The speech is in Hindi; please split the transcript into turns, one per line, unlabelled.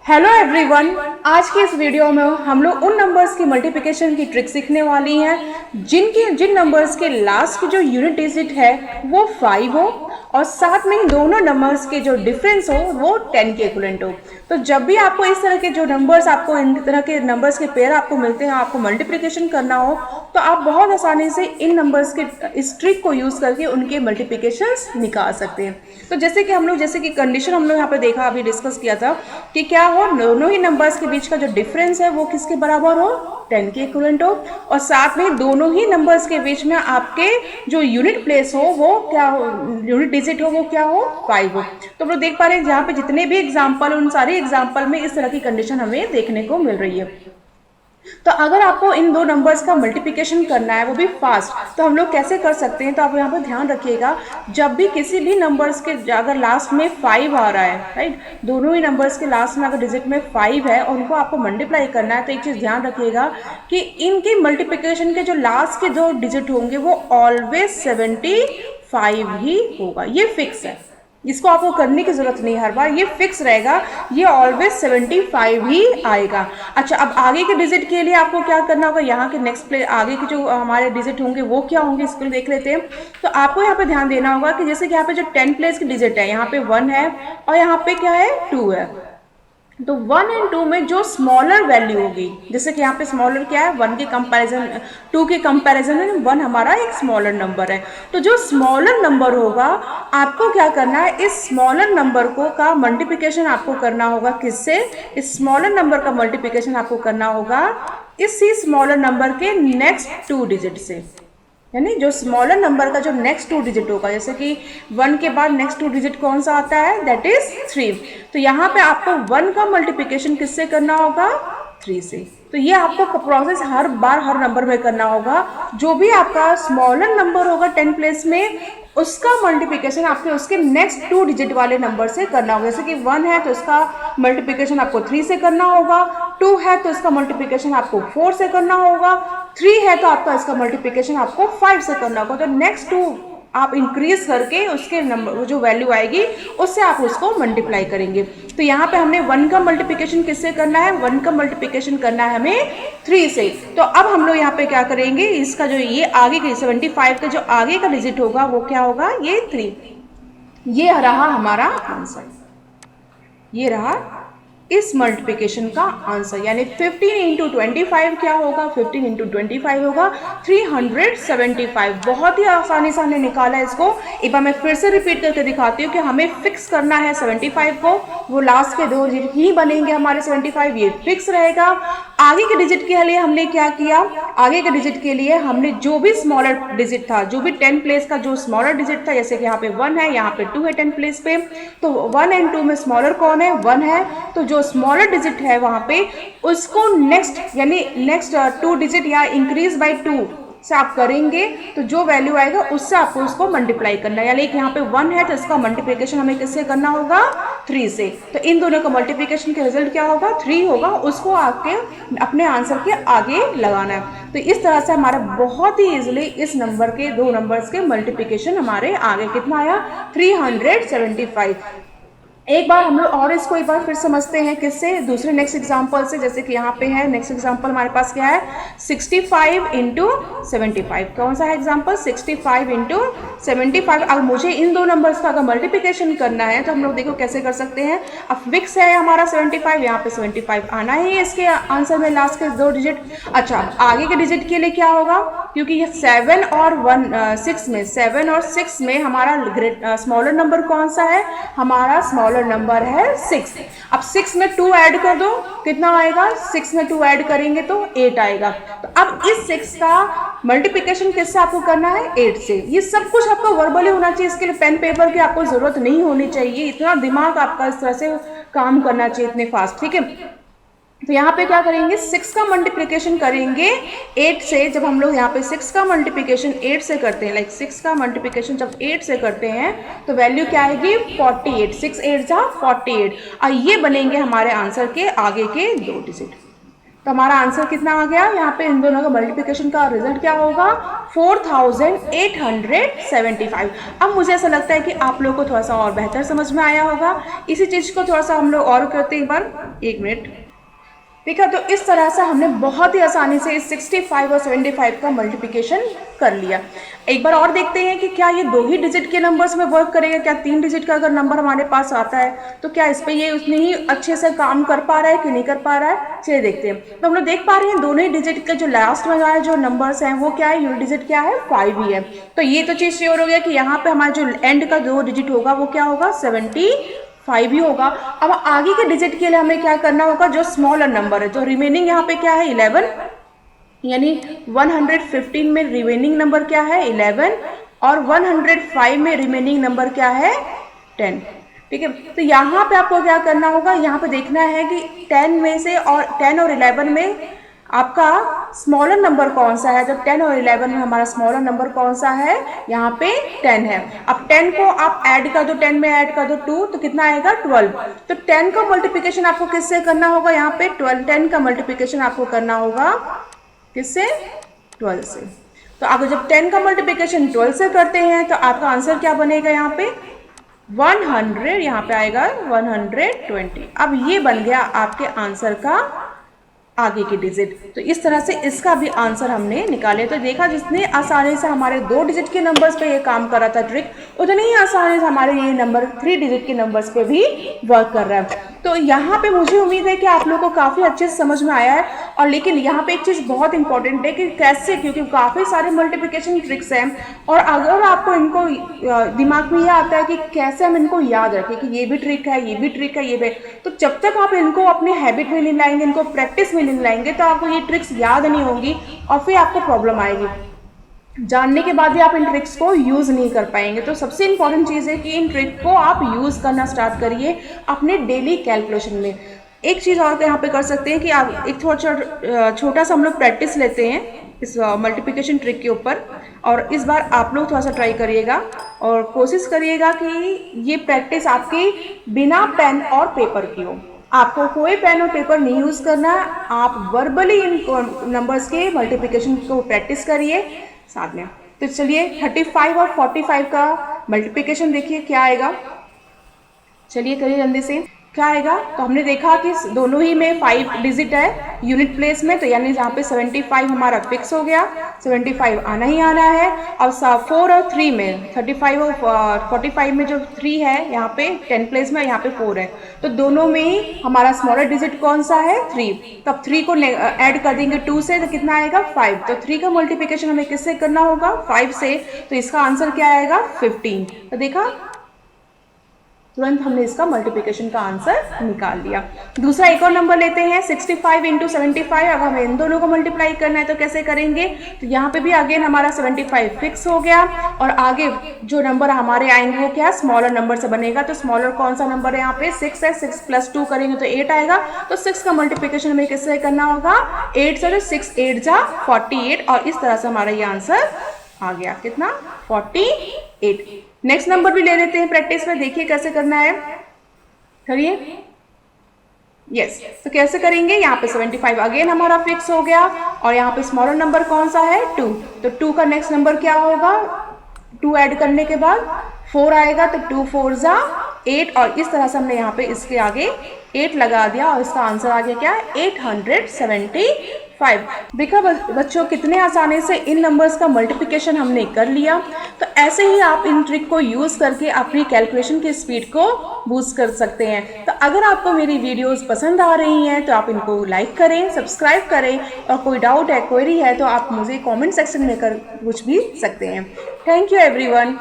हेलो एवरीवन, आज की इस वीडियो में हम लोग उन नंबर्स की मल्टीप्लिकेशन की ट्रिक सीखने वाली हैं जिन नंबर्स के लास्ट की जो यूनिट डिजिट है वो 5 हो और साथ में ही दोनों नंबर्स के जो डिफरेंस हो वो 10 के इक्विवेलेंट हो। तो जब भी आपको इस तरह के जो नंबर्स आपको इन तरह के नंबर्स के पेयर आपको मिलते हैं, आपको मल्टीप्लिकेशन करना हो तो आप बहुत आसानी से इन नंबर्स के इस ट्रिक को यूज़ करके उनके मल्टीप्लिकेशंस निकाल सकते हैं। तो जैसे कि कंडीशन हम लोग यहाँ पे देखा, अभी डिस्कस किया था कि क्या हो, दोनों ही नंबर्स के बीच का जो डिफरेंस है वो किसके बराबर हो, 10 के इक्विवेलेंट हो, और साथ में दोनों ही नंबर्स के बीच में आपके जो यूनिट प्लेस हो वो क्या हो, यूनिट डिजिट हो वो क्या हो, 5 हो। तो हम लोग देख पा रहे हैं जहाँ पे जितने भी एग्जाम्पल, उन सारे एग्जाम्पल में इस तरह की कंडीशन हमें देखने को मिल रही है। तो अगर आपको इन दो नंबर्स का मल्टीप्लिकेशन करना है वो भी फास्ट, तो हम लोग कैसे कर सकते हैं, तो आप यहाँ पर ध्यान रखिएगा, जब भी किसी भी नंबर्स के अगर लास्ट में 5 आ रहा है, राइट, दोनों ही नंबर्स के लास्ट में अगर डिजिट में 5 है और उनको आपको मल्टीप्लाई करना है, तो एक चीज़ ध्यान रखिएगा कि इनके मल्टीप्लिकेशन के जो लास्ट के दो डिजिट होंगे वो ऑलवेज 75 ही होगा। ये फिक्स है, इसको आपको करने की जरूरत नहीं, हर बार ये फिक्स रहेगा, ये ऑलवेज 75 ही आएगा। अच्छा, अब आगे के डिजिट के लिए आपको क्या करना होगा, यहाँ के नेक्स्ट प्लेस आगे के जो हमारे डिजिट होंगे वो क्या होंगे, इसको देख लेते हैं। तो आपको यहाँ पे ध्यान देना होगा कि जैसे कि यहाँ पे जो 10 प्लेस की डिजिट है, यहाँ पे 1 है और यहाँ पे क्या है, 2 है। तो 1 एंड 2 में जो स्मॉलर वैल्यू होगी, जैसे कि यहाँ पे स्मॉलर क्या है, 1 के कंपैरिजन 2 के कंपैरिजन में 1 हमारा एक स्मॉलर नंबर है। तो जो स्मॉलर नंबर होगा आपको क्या करना है, इस स्मॉलर नंबर को का मल्टीप्लिकेशन आपको करना होगा किससे, इस स्मॉलर नंबर का मल्टीप्लिकेशन आपको करना होगा इसी स्मॉलर नंबर के नेक्स्ट 2 डिजिट से, यानी जो स्मॉलर नंबर का जो नेक्स्ट 2 डिजिट होगा, जैसे कि 1 के बाद नेक्स्ट 2 डिजिट कौन सा आता है, दैट इज 3। तो यहाँ पे आपको 1 का मल्टीप्लिकेशन किससे करना होगा, 3 से। तो ये आपको प्रोसेस हर बार हर नंबर में करना होगा, जो भी आपका स्मॉलर नंबर होगा 10 प्लेस में उसका मल्टीप्लिकेशन आपके उसके नेक्स्ट 2 डिजिट वाले नंबर से करना होगा। जैसे कि 1 है तो इसका मल्टीप्लिकेशन आपको 3 से करना होगा, 2 है तो इसका मल्टीप्लिकेशन आपको 4 से करना होगा, 3 है तो आपका इसका मल्टीप्लिकेशन आपको 5 से करना होगा। तो नेक्स्ट 2 आप इंक्रीज करके उसके नंबर जो वैल्यू आएगी उससे आप उसको मल्टीप्लाई करेंगे। तो यहाँ पे हमने 1 का मल्टीप्लिकेशन किससे करना है, 1 का मल्टीप्लिकेशन करना है हमें 3 से। तो अब हम लोग यहाँ पे क्या करेंगे, इसका जो ये आगे के 75 का जो आगे का डिजिट होगा वो क्या होगा, ये 3। ये रहा हमारा आंसर, ये रहा इस मल्टीप्लिकेशन का आंसर, यानी 15 इंटू 25 क्या होगा, 15 इंटू 25 होगा 375। बहुत ही आसानी से हमने निकाला इसको। एक बार मैं फिर से रिपीट करके दिखाती हूँ कि हमें फिक्स करना है 75 को, वो लास्ट के 2 डिजिट ही बनेंगे हमारे 75, ये फिक्स रहेगा। आगे के डिजिट के लिए हमने क्या किया, आगे के डिजिट के लिए हमने जो भी स्मॉलर डिजिट था, जो भी 10 प्लेस का जो स्मॉलर डिजिट था, जैसे कि यहाँ पे 1 है, यहाँ पे 2 है 10 प्लेस पे, तो 1 एंड 2 में स्मॉलर कौन है, 1 है, तो जो स्मॉलर डिजिट है वहां पे उसको नेक्स्ट यानी नेक्स्ट 2 डिजिट या इंक्रीज बाय 2 से आप करेंगे, तो जो वैल्यू आएगा उससे आपको उसको मल्टीप्लाई करना है। यानी यहाँ पे 1 है तो इसका मल्टीप्लिकेशन हमें किससे करना होगा, 3 से। तो इन दोनों का मल्टीप्लिकेशन के रिजल्ट क्या होगा, 3 होगा, उसको आपके अपने आंसर के आगे लगाना है। तो इस तरह से हमारा बहुत ही इजीली इस नंबर के 2 नंबर्स के मल्टीप्लिकेशन हमारे आगे कितना आया, 375। एक बार हम लोग और इसको एक बार फिर समझते हैं किससे, दूसरे नेक्स्ट एग्जांपल से। जैसे कि यहाँ पे है नेक्स्ट एग्जांपल हमारे पास क्या है, 65 इंटू 75। कौन सा है एग्जांपल, 65 इंटू 75। अब मुझे इन 2 नंबर्स का अगर मल्टीप्लिकेशन करना है तो हम लोग देखो कैसे कर सकते हैं। अब फिक्स है हमारा 75, यहाँ पे 75 आना ही है इसके आंसर में लास्ट के 2 डिजिट। अच्छा, आगे के डिजिट के लिए क्या होगा, क्योंकि ये 7 और 6 में, 7 और 6 में हमारा स्मॉलर नंबर कौन सा है, हमारा स्मॉलर नंबर है 6। अब 6 में 2 ऐड कर दो, कितना आएगा, 6 में 2 ऐड करेंगे तो 8 आएगा। तो अब इस 6 का मल्टीप्लिकेशन किससे आपको करना है, 8 से। ये सब कुछ आपको वर्बली होना चाहिए, इसके लिए पेन पेपर की आपको जरूरत नहीं होनी चाहिए, इतना दिमाग आपका इस तरह से काम करना चाहिए, इतने फास्ट, ठीक है। तो यहाँ पे क्या करेंगे, 6 का मल्टीप्लिकेशन करेंगे 8 से। जब हम लोग यहाँ पे 6 का मल्टीप्लिकेशन 8 से करते हैं, लाइक 6 का मल्टीप्लिकेशन जब 8 से करते हैं तो वैल्यू क्या आएगी, 48। 6 8 जा 48, और ये बनेंगे हमारे आंसर के आगे के 2 डिजिट। तो हमारा आंसर कितना आ गया, यहाँ पे इन दोनों का मल्टीप्लिकेशन का रिजल्ट क्या होगा, 4875। अब मुझे ऐसा लगता है कि आप लोगों को थोड़ा सा और बेहतर समझ में आया होगा। इसी चीज़ को थोड़ा सा हम लोग और करते हैं एक बार, 1 मिनट। ठीक है, तो इस तरह से हमने बहुत ही आसानी से 65 और 75 का मल्टीप्लिकेशन कर लिया। एक बार और देखते हैं कि क्या ये 2 ही डिजिट के नंबर्स में वर्क करेगा, क्या 3 डिजिट का अगर नंबर हमारे पास आता है तो क्या इस पर ये उतनी ही अच्छे से काम कर पा रहा है कि नहीं कर पा रहा है। चलिए देखते हैं। तो हम लोग देख पा रहे हैं दोनों ही डिजिट के जो लास्ट में आए जो नंबर्स हैं वो क्या है, यूनिट डिजिट क्या है, 5 ही है। तो ये तो चीज़ श्योर हो गया कि यहाँ पे हमारा जो एंड का 2 डिजिट होगा वो क्या होगा, 75 ही होगा। अब आगे के डिजिट के लिए हमें क्या करना होगा, जो स्मॉलर नंबर है, जो रिमेनिंग यहाँ पे क्या है 11, यानी 115 में रिमेनिंग नंबर क्या है 11, और 105 में रिमेनिंग नंबर क्या है 10। ठीक है, तो यहाँ पे आपको क्या करना होगा, यहाँ पे देखना है कि 10 में से और 10 और 11 में आपका स्मॉलर नंबर कौन सा है। जब 10 और 11 में हमारा स्मॉलर नंबर कौन सा है, यहाँ पे 10 है। अब 10 को आप ऐड कर दो, 10 में ऐड कर दो 2, तो कितना आएगा 12। तो 10 का मल्टीप्लिकेशन आपको किससे करना होगा, यहाँ पे 10 का मल्टीप्लिकेशन आपको करना होगा किससे, 12 से। तो अगर जब 10 का मल्टीप्लिकेशन 12 से करते हैं तो आपका आंसर क्या बनेगा, यहाँ पे 100, यहाँ पे आएगा 120। अब ये बन गया आपके आंसर का आगे की डिजिट। तो इस तरह से इसका भी आंसर हमने निकाले। तो देखा जितने आसानी से हमारे 2 डिजिट के नंबर्स पे ये काम कर रहा था ट्रिक, उतनी ही आसानी से हमारे ये नंबर 3 डिजिट के नंबर्स पे भी वर्क कर रहा है। तो यहाँ पे मुझे उम्मीद है कि आप लोगों को काफ़ी अच्छे से समझ में आया है। और लेकिन यहाँ पे एक चीज़ बहुत इंपॉर्टेंट है कि कैसे, क्योंकि काफ़ी सारे मल्टीप्लिकेशन ट्रिक्स हैं और अगर आपको इनको दिमाग में ये आता है कि कैसे हम इनको याद रखें कि ये भी ट्रिक है, ये भी ट्रिक है, ये भी, तो जब तक आप इनको अपने हैबिट में नहीं लाएंगे, इनको प्रैक्टिस में नहीं लाएंगे, तो आपको ये ट्रिक्स याद नहीं होंगी और फिर आपको प्रॉब्लम आएगी। जानने के बाद भी आप इन ट्रिक्स को यूज़ नहीं कर पाएंगे। तो सबसे इंपॉर्टेंट चीज़ है कि इन ट्रिक को आप यूज़ करना स्टार्ट करिए अपने डेली कैलकुलेशन में। एक चीज़ और यहाँ पे कर सकते हैं कि आप एक छोटा सा हम लोग प्रैक्टिस लेते हैं इस मल्टीप्लिकेशन ट्रिक के ऊपर, और इस बार आप लोग थोड़ा सा ट्राई करिएगा और कोशिश करिएगा कि ये प्रैक्टिस आपकी बिना पेन और पेपर की हो। आपको कोई पेन और पेपर नहीं यूज़ करना, आप वर्बली इन नंबर्स के मल्टीप्लिकेशन को प्रैक्टिस करिए साथ में। तो चलिए 35 और 45 का मल्टीप्लिकेशन देखिए क्या आएगा। चलिए करिए जल्दी से, क्या आएगा। तो हमने देखा कि दोनों ही में 5 डिजिट है यूनिट प्लेस में, तो यानी यहाँ पे 75 हमारा फिक्स हो गया, 75 आना ही आना है। अब 4 और 3 में 35 और 45 में जो 3 है यहाँ पे 10 प्लेस में, यहाँ पे 4 है, तो दोनों में ही हमारा स्मॉलर डिजिट कौन सा है 3। तब 3 को ऐड कर देंगे 2 से, तो कितना आएगा 5। तो 3 का मल्टीप्लिकेशन हमें किससे करना होगा 5 से, तो इसका आंसर क्या आएगा 15। तो देखा तुरंत हमने इसका मल्टीप्लिकेशन का आंसर निकाल लिया। दूसरा एक और नंबर लेते हैं 65 इंटू 75। अगर हमें इन दोनों को मल्टीप्लाई करना है तो कैसे करेंगे, तो यहाँ पे भी अगेन हमारा 75 फिक्स हो गया और आगे जो नंबर हमारे आएंगे वो क्या स्मॉलर नंबर से बनेगा। तो स्मॉलर कौन सा नंबर है, यहाँ पे 6 है, 6 प्लस 2 करेंगे तो 8 आएगा। तो 6 का मल्टीप्लिकेशन हमें किससे करना होगा 8 से, 6 8 जा 48, और इस तरह से हमारा ये आंसर आ गया कितना 48। नेक्स्ट नंबर भी ले लेते हैं प्रैक्टिस में, देखिए कैसे करना है, करिए। यस, तो कैसे करेंगे, यहाँ पे 75 अगेन हमारा फिक्स हो गया और यहाँ पे स्मॉलर नंबर कौन सा है 2। तो 2 का नेक्स्ट नंबर क्या होगा, 2 ऐड करने के बाद 4 आएगा, तो 2 4 जा 8, और इस तरह से हमने यहाँ पे इसके आगे 8 लगा दिया और इसका आंसर आ गया क्या 875। देखा बच्चों कितने आसानी से इन नंबर्स का मल्टीप्लिकेशन हमने कर लिया। तो ऐसे ही आप इन ट्रिक को यूज़ करके अपनी कैलकुलेशन की स्पीड को बूस्ट कर सकते हैं। तो अगर आपको मेरी वीडियोस पसंद आ रही हैं तो आप इनको लाइक करें, सब्सक्राइब करें, और कोई डाउट है, क्वेरी है तो आप मुझे कमेंट सेक्शन में कर पूछ भी सकते हैं। Thank you everyone.